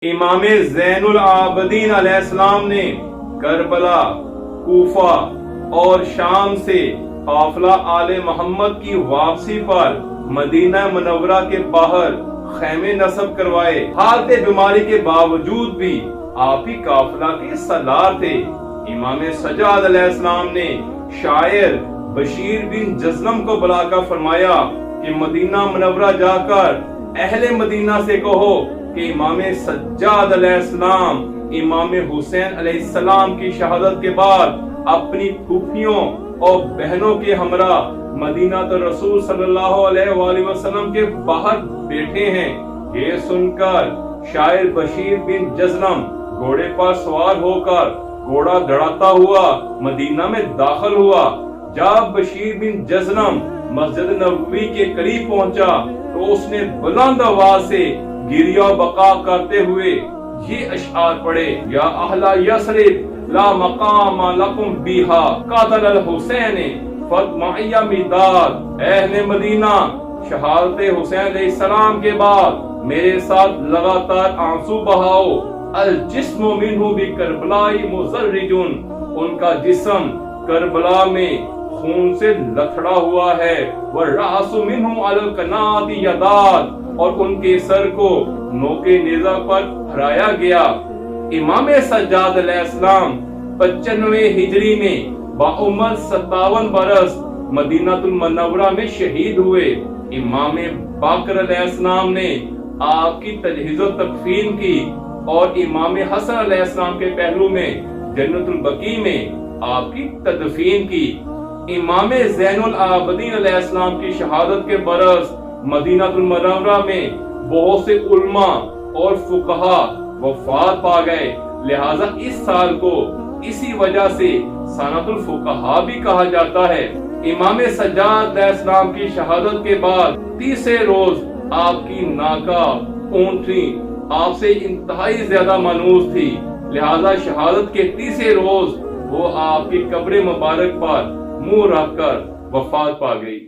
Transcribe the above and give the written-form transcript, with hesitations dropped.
امام زین العابدین علیہ السلام نے کربلا، کوفہ اور شام سے قافلہ آل محمد کی واپسی پر مدینہ منورہ کے باہر خیمے نصب کروائے۔ حالت بیماری کے باوجود بھی آپ ہی قافلہ کے سردار تھے۔ امام سجاد علیہ السلام نے شاعر بشیر بن جزلم کو بلا کر فرمایا کہ مدینہ منورہ جا کر اہل مدینہ سے کہو کہ امام سجاد علیہ السلام امام حسین علیہ السلام کی شہادت کے بعد اپنی پھوپھیوں اور بہنوں کے ہمراہ مدینہ رسول صلی اللہ علیہ وآلہ وسلم کے باہر بیٹھے ہیں۔ یہ سن کر شاعر بشیر بن جزلم گھوڑے پر سوار ہو کر گھوڑا دڑاتا ہوا مدینہ میں داخل ہوا۔ جب بشیر بن جزلم مسجد نبوی کے قریب پہنچا تو اس نے بلند آواز سے گریہ بقا کرتے ہوئے یہ اشعار پڑھے: یا اہل یثرب لا مقام لکم بیہا قاتل الحسین فاطمعی مداد۔ اہل مدینہ، شہادت حسین علیہ السلام کے بعد میرے ساتھ لگاتار آنسو بہاؤ۔ الجسم منہ بکربلاء مزرج، ان کا جسم کربلا میں خون سے لتھڑا ہوا ہے۔ والرأس منہ علی القناۃ یداد، اور ان کے سر کو نوکے نیزہ پر پھرایا گیا۔ امام سجاد علیہ السلام 95 ہجری میں بعمر 57 برس مدینہ المنورہ میں شہید ہوئے۔ امام باقر علیہ السلام نے آپ کی تجہیز و تکفین کی اور امام حسن علیہ السلام کے پہلو میں جنت البقیع میں آپ کی تدفین کی۔ امام زین العابدین علیہ السلام کی شہادت کے برس مدینہ المنورہ میں بہت سے علماء اور فقہا وفات پا گئے، لہٰذا اس سال کو اسی وجہ سے سنۃ الفقہا بھی کہا جاتا ہے۔ امام سجاد علیہ السلام کی شہادت کے بعد تیسرے روز آپ کی ناکہ اونٹنی آپ سے انتہائی زیادہ مانوس تھی، لہذا شہادت کے تیسرے روز وہ آپ کی قبر مبارک پر منہ رکھ کر وفات پا گئی۔